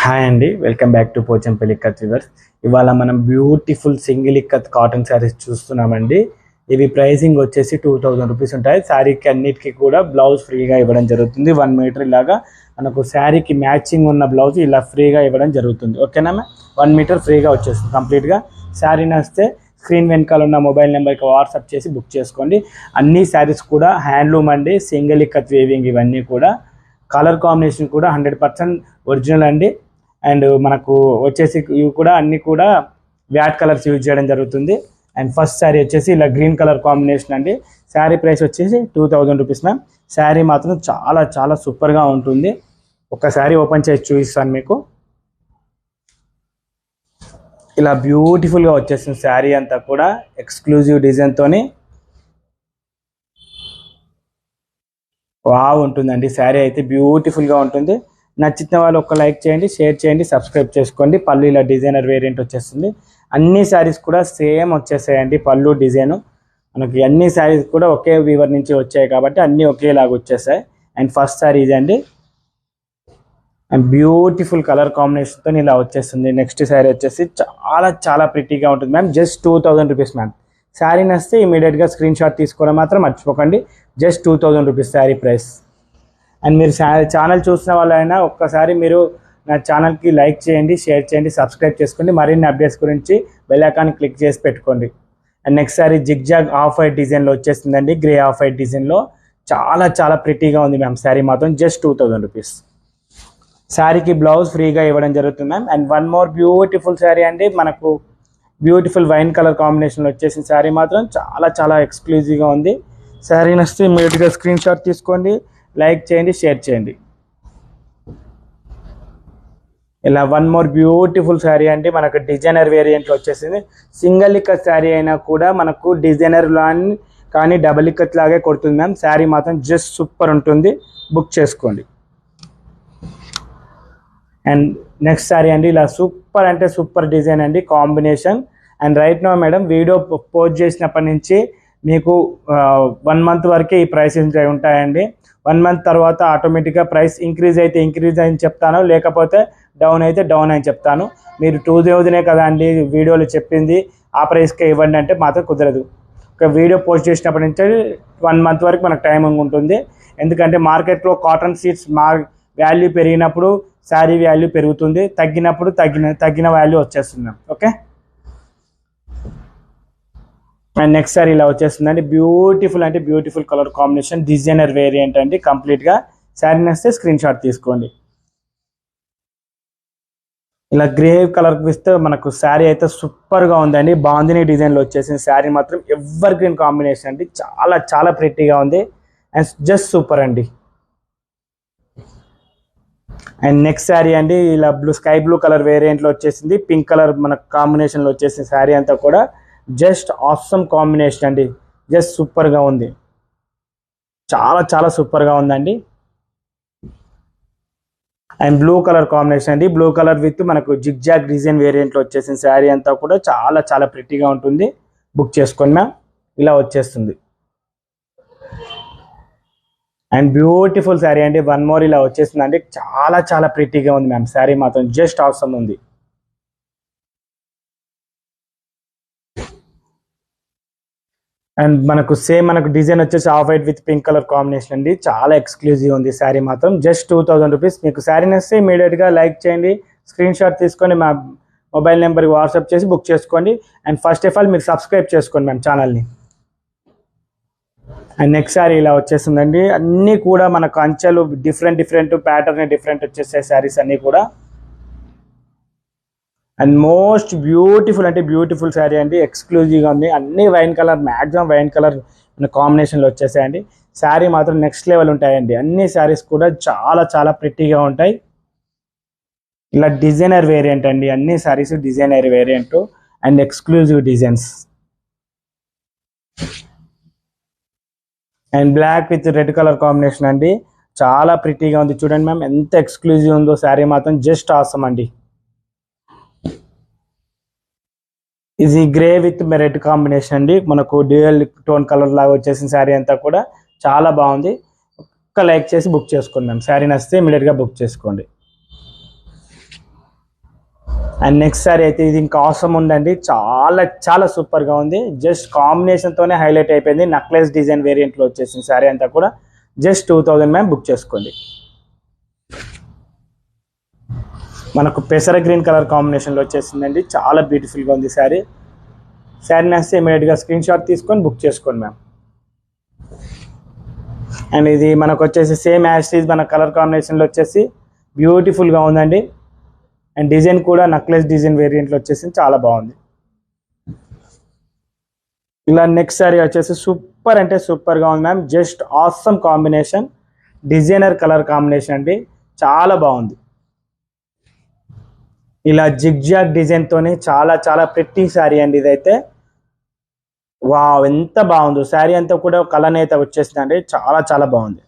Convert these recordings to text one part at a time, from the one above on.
Hi అండి, welcome back to Pochampally ikat weavers. ఇవాళ మనం beautiful single ikat cotton saris చూస్తున్నామండి. ఇవి ప్రైసింగ్ వచ్చేసి 2000 రూపీస్ ఉంటాయి. శారీకి అన్నిటికీ కూడా బ్లౌజ్ ఫ్రీగా ఇవ్వడం జరుగుతుంది. 1 మీటర్ ఇలాగా మనకు శారీకి మ్యాచింగ్ ఉన్న బ్లౌజ్ ఇలా ఫ్రీగా ఇవ్వడం జరుగుతుంది. ఓకేనా, 1 మీటర్ ఫ్రీగా వచ్చేస్తుంది కంప్లీట్గా. శారీ నచ్చితే స్క్రీన్ వెనకాల ఉన్న మొబైల్ నెంబర్కి వాట్సాప్ చేసి బుక్ చేసుకోండి. అన్ని శారీస్ కూడా హ్యాండ్లూమ్ అండి, సింగిల్ ఇక్కత్ వేవింగ్. ఇవన్నీ కూడా కలర్ కాంబినేషన్ కూడా 100% ఒరిజినల్ అండి. అండ్ మనకు వచ్చేసి ఇవి కూడా అన్నీ కూడా వ్యాట్ కలర్స్ యూజ్ చేయడం జరుగుతుంది. అండ్ ఫస్ట్ శారీ వచ్చేసి ఇలా గ్రీన్ కలర్ కాంబినేషన్ అండి. శారీ ప్రైస్ వచ్చేసి 2000 రూపీస్ మ్యామ్. శారీ మాత్రం చాలా చాలా సూపర్గా ఉంటుంది. ఒక శారీ ఓపెన్ చేసి చూపిస్తాను మీకు. ఇలా బ్యూటిఫుల్గా వచ్చేసింది శారీ అంతా కూడా ఎక్స్క్లూజివ్ డిజైన్తోని ఉంటుందండి. శారీ అయితే బ్యూటిఫుల్గా ఉంటుంది. నచ్చిన వాళ్ళు ఒక లైక్ చేయండి, షేర్ చేయండి, సబ్స్క్రైబ్ చేసుకోండి. పళ్ళు ఇలా డిజైనర్ వేరియంట్ వచ్చేస్తుంది. అన్ని శారీస్ కూడా సేమ్ వచ్చేసాయండి. పళ్ళు డిజైను మనకి అన్ని శారీస్ కూడా ఒకే వీవర్ నుంచి వచ్చాయి కాబట్టి అన్నీ ఒకేలాగా వచ్చేసాయి. అండ్ ఫస్ట్ శారీ ఇది అండి. అండ్ బ్యూటిఫుల్ కలర్ కాంబినేషన్తో ఇలా వచ్చేస్తుంది. నెక్స్ట్ శారీ వచ్చేసి చాలా చాలా ప్రిటీగా ఉంటుంది ma'am. Just 2000 rupees ma'am. Sari నచ్చితే ఇమీడియట్గా స్క్రీన్ షాట్ తీసుకోవడం మాత్రం మర్చిపోకండి. Just 2000 rupees sari price. And మీరు ఛానల్ చూసిన వాళ్ళైనా ఒక్కసారి మీరు నా ఛానల్కి లైక్ చేయండి, షేర్ చేయండి, సబ్స్క్రైబ్ చేసుకోండి. మరిన్ని అప్డేట్స్ గురించి బెల్ ఐకాన్ క్లిక్ చేసి పెట్టుకోండి. And next sorry zigzag off white డిజైన్లో వచ్చేస్తుందండి. గ్రే ఆఫ్ వైట్ డిజైన్లో చాలా చాలా ప్రిటీగా ఉంది మ్యామ్. శారీ మాత్రం జస్ట్ 2000 రూపీస్. శారీకి బ్లౌజ్ ఫ్రీగా ఇవ్వడం జరుగుతుంది ma'am. And one more beautiful sari అండి. మనకు బ్యూటిఫుల్ వైన్ కలర్ కాంబినేషన్లో వచ్చేసిన శారీ మాత్రం చాలా చాలా ఎక్స్క్లూజివ్గా ఉంది. శారీ నచ్చితే ఇమీడియట్గా స్క్రీన్ షాట్ తీసుకోండి, లైక్ చేయండి, షేర్ చేయండి. ఇలా వన్ మోర్ బ్యూటిఫుల్ శారీ అండి. మనకు డిజైనర్ వేరియంట్లో వచ్చేసింది. సింగిల్ ఇక్కత్ శారీ అయినా కూడా మనకు డిజైనర్ కానీ డబుల్ ఇక్కత్ లాగే కొడుతుంది మ్యామ్. శారీ మాత్రం జస్ట్ సూపర్ ఉంటుంది. బుక్ చేసుకోండి. అండ్ నెక్స్ట్ శారీ అండి. ఇలా సూపర్ అంటే సూపర్ డిజైన్ అండి, combination. And right no madam, video post చేసినప్పటి నుంచి మీకు 1 మంత్ వరకే ఈ ప్రైసెస్ ఉంటాయండి. 1 మంత్ తర్వాత ఆటోమేటిక్గా ప్రైస్ ఇంక్రీజ్ అయితే ఇంక్రీజ్ అని చెప్తాను, లేకపోతే డౌన్ అయితే డౌన్ అని చెప్తాను. మీరు 2000 కదా అండి వీడియోలో చెప్పింది, ఆ ప్రైస్కే ఇవ్వండి అంటే మాత్రం కుదరదు. ఒక వీడియో పోస్ట్ చేసినప్పటి నుంచి 1 మంత్ వరకు మనకు టైమింగ్ ఉంటుంది. ఎందుకంటే మార్కెట్లో కాటన్ సీడ్స్ వాల్యూ పెరిగినప్పుడు శారీ వాల్యూ పెరుగుతుంది, తగ్గినప్పుడు తగ్గిన వాల్యూ వచ్చేస్తుంది. ఓకే. అండ్ నెక్స్ట్ సారీ ఇలా వచ్చేస్తుందండి. బ్యూటిఫుల్ అంటే beautiful colour combination, designer variant అండి కంప్లీట్గా. శారీ నచ్చితే స్క్రీన్ షాట్ తీసుకోండి. ఇలా గ్రే కలర్ ఇస్తే మనకు శారీ అయితే సూపర్గా ఉందండి. బాందిని డిజైన్లో వచ్చేసింది. శారీ మాత్రం ఎవర్ గ్రీన్ కాంబినేషన్ అండి. చాలా చాలా ప్రిటీగా ఉంది అండ్ జస్ట్ సూపర్ అండి. అండ్ నెక్స్ట్ శారీ అండి. ఇలా స్కై బ్లూ కలర్ వేరియంట్లో వచ్చేసింది. పింక్ కలర్ మనకు కాంబినేషన్లో వచ్చేసింది. శారీ అంతా కూడా జస్ట్ ఆసమ్ కాంబినేషన్ అండి. జస్ట్ సూపర్గా ఉంది. చాలా చాలా సూపర్గా ఉందండి. అండ్ బ్లూ కలర్ కాంబినేషన్ అండి. బ్లూ కలర్ విత్ మనకు జిగ్జాగ్ డిజైన్ వేరియంట్లో వచ్చేసిన శారీ అంతా కూడా చాలా చాలా ప్రిటీగా ఉంటుంది. బుక్ చేసుకోండి మ్యామ్. ఇలా వచ్చేస్తుంది. అండ్ బ్యూటిఫుల్ శారీ అండి. వన్ మోర్ ఇలా వచ్చేస్తుంది అండి. చాలా చాలా ప్రిటీగా ఉంది మ్యామ్. శారీ మాత్రం జస్ట్ ఆసమ్ ఉంది. అండ్ మనకు డిజైన్ వచ్చేసి off white with pink colour combination అండి. చాలా ఎక్స్క్లూజివ్ ఉంది. శారీ మాత్రం జస్ట్ 2000 రూపీస్. మీకు శారీ నచ్చితే ఇమీడియట్గా లైక్ చేయండి, స్క్రీన్ షాట్ తీసుకొని మా మొబైల్ నెంబర్కి వాట్సాప్ చేసి బుక్ చేసుకోండి. అండ్ ఫస్ట్ ఆఫ్ ఆల్ మీరు సబ్స్క్రైబ్ చేసుకోండి మ్యామ్ ఛానల్ని. అండ్ నెక్స్ట్ శారీ ఇలా వచ్చేస్తుందండి. అన్నీ కూడా మనకు అంచెలు డిఫరెంట్ ప్యాటర్న్ డిఫరెంట్ వచ్చేసాయి శారీస్ అన్నీ కూడా. అండ్ మోస్ట్ బ్యూటిఫుల్ అంటే బ్యూటిఫుల్ శారీ అండి. ఎక్స్క్లూజివ్గా ఉంది. అన్ని wine colour, maximum wine colour కాంబినేషన్లో వచ్చేసాయండి. శారీ మాత్రం నెక్స్ట్ లెవెల్ ఉంటాయండి. అన్ని శారీస్ కూడా చాలా చాలా ప్రిటీగా ఉంటాయి. ఇలా డిజైనర్ వేరియంట్ అండి. అన్ని saris designer variant and exclusive designs. And black with red colour combination అండి. చాలా ప్రిటీగా ఉంది. చూడండి మ్యామ్ ఎంత ఎక్స్క్లూజివ్ ఉందో. శారీ మాత్రం జస్ట్ ఆసమ్ అండి. ఇది గ్రే విత్ రెడ్ కాంబినేషన్ అండి. మనకు డ్యూయల్ టోన్ కలర్ లాగా వచ్చేసిన శారీ అంతా కూడా చాలా బాగుంది. ఒక్క లైక్ చేసి బుక్ చేసుకోండి మ్యామ్. శారీ నచ్చితే ఇమీడియట్గా బుక్ చేసుకోండి. అండ్ నెక్స్ట్ సారీ అయితే ఇది ఇంకా అవసరం ఉందండి, చాలా చాలా సూపర్గా ఉంది. జస్ట్ కాంబినేషన్తోనే హైలైట్ అయిపోయింది. నెక్లెస్ డిజైన్ వేరియంట్లో వచ్చేసింది సారీ అంతా కూడా. జస్ట్ 2000 మ్యామ్, బుక్ చేసుకోండి. మనకు పెసర గ్రీన్ కలర్ కాంబినేషన్లో వచ్చేసిందండి, చాలా బ్యూటిఫుల్గా ఉంది శారీ. శారీ నచ్చితే ఇమీడియట్గా స్క్రీన్ షాట్ తీసుకొని బుక్ చేసుకోండి మ్యామ్. అండ్ ఇది మనకు వచ్చేసి సేమ్ యాస్టీజ్ మన కలర్ కాంబినేషన్లో వచ్చేసి బ్యూటిఫుల్గా ఉందండి. అండ్ డిజైన్ కూడా నెక్లెస్ డిజైన్ వేరియంట్లో వచ్చేసి చాలా బాగుంది. ఇలా నెక్స్ట్ సారీ వచ్చేసి సూపర్ అంటే సూపర్గా ఉంది ma'am. Just awesome combination, designer colour combination అండి, చాలా బాగుంది. ఇలా జిగ్జాగ్ డిజైన్తోనే చాలా చాలా ప్రెట్టి శారీ అండి ఇదైతే. వావ్, ఎంత బాగుందో శారీ అంతా కూడా కలర్ అయితే వచ్చేసిందండి, చాలా చాలా బాగుంది.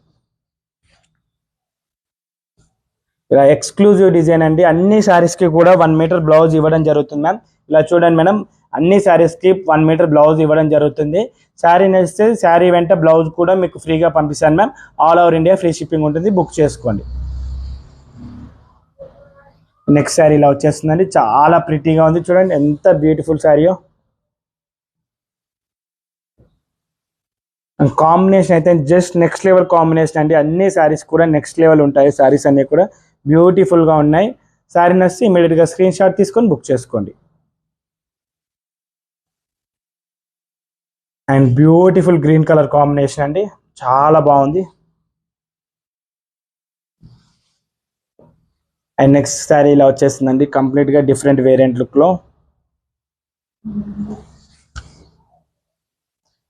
ఇలా ఎక్స్క్లూజివ్ డిజైన్ అండి. అన్ని శారీస్కి కూడా 1 మీటర్ బ్లౌజ్ ఇవ్వడం జరుగుతుంది మ్యామ్. ఇలా చూడండి మేడం, అన్ని శారీస్కి 1 మీటర్ బ్లౌజ్ ఇవ్వడం జరుగుతుంది. శారీ నచ్చితే శారీ వెంట బ్లౌజ్ కూడా మీకు ఫ్రీగా పంపిస్తాను ma'am. All over India free shipping ఉంటుంది, బుక్ చేసుకోండి. నెక్స్ట్ శారీ ఇలా వచ్చేస్తుందండి, చాలా ప్రిటీగా ఉంది. చూడండి ఎంత బ్యూటిఫుల్ శారీయో. కాంబినేషన్ అయితే జస్ట్ నెక్స్ట్ లెవెల్ కాంబినేషన్ అండి. అన్ని శారీస్ కూడా నెక్స్ట్ లెవెల్ ఉంటాయి. శారీస్ అన్నీ కూడా బ్యూటిఫుల్గా ఉన్నాయి. శారీ నచ్చి ఇమీడియట్గా స్క్రీన్ షాట్ తీసుకొని బుక్ చేసుకోండి. And beautiful green colour combination అండి, చాలా బాగుంది. అండ్ నెక్స్ట్ శారీ ఇలా వచ్చేస్తుందండి, కంప్లీట్గా డిఫరెంట్ వేరియంట్ లుక్లో.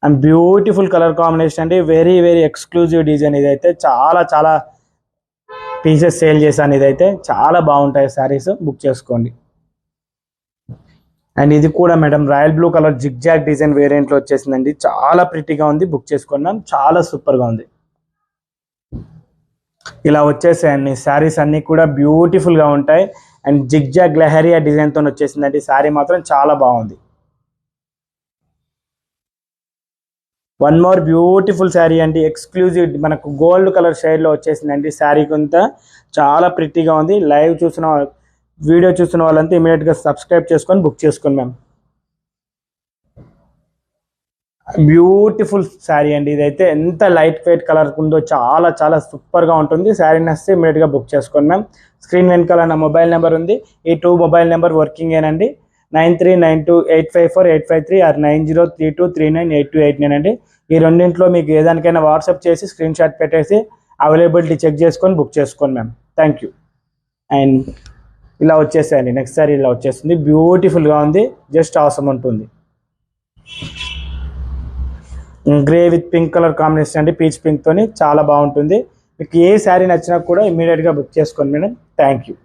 అండ్ బ్యూటిఫుల్ కలర్ కాంబినేషన్ అండి, వెరీ వెరీ ఎక్స్క్లూజివ్ డిజైన్. ఇదైతే చాలా చాలా పీసెస్ సేల్ చేశాను. ఇదైతే చాలా బాగుంటాయి శారీస్, బుక్ చేసుకోండి. అండ్ ఇది కూడా madam royal blue colour zigzag design వేరియంట్లో వచ్చేసిందండి, చాలా ప్రిటీగా ఉంది, బుక్ చేసుకున్నాం. చాలా సూపర్గా ఉంది. ఇలా వచ్చేసాయండి శారీస్ అన్నీ కూడా బ్యూటిఫుల్గా ఉంటాయి. అండ్ జిగ్జాగ్ లెహరియా డిజైన్తో వచ్చేసిందండి, శారీ మాత్రం చాలా బాగుంది. వన్ మోర్ బ్యూటిఫుల్ శారీ అండి, ఎక్స్క్లూజివ్ మనకు గోల్డ్ కలర్ షేడ్లో వచ్చేసిందండి. శారీ కొంత చాలా ప్రిటీగా ఉంది. లైవ్ చూసిన వీడియో చూసిన వాళ్ళంతా ఇమీడియట్గా సబ్స్క్రైబ్ చేసుకొని బుక్ చేసుకోండి మ్యామ్. బ్యూటిఫుల్ శారీ అండి ఇదైతే. ఎంత లైట్ వెయిట్ కలర్ ఉందో, చాలా చాలా సూపర్గా ఉంటుంది. శారీ నచ్చితే ఇమీడియట్గా బుక్ చేసుకోండి మ్యామ్. స్క్రీన్ వెనకాల నా మొబైల్ నెంబర్ ఉంది. ఈ 2 మొబైల్ నెంబర్ వర్కింగ్ ఏనండి. 9392854853 ఆర్ 9032398289 అండి. ఈ రెండింటిలో మీకు ఏదానికైనా వాట్సాప్ చేసి స్క్రీన్ షాట్ పెట్టేసి అవైలబిలిటీ చెక్ చేసుకొని బుక్ చేసుకోండి మ్యామ్. Thank you. అండ్ ఇలా వచ్చేసేయండి నెక్స్ట్ సారీ ఇలా వచ్చేస్తుంది, బ్యూటిఫుల్గా ఉంది, జస్ట్ అవసరం ఉంటుంది. Grey with pink colour combination అండి, పీచ్ పింక్తోని చాలా బాగుంటుంది. మీకు ఏ శారీ నచ్చినా కూడా ఇమీడియట్గా బుక్ చేసుకోండి మేడం. Thank you.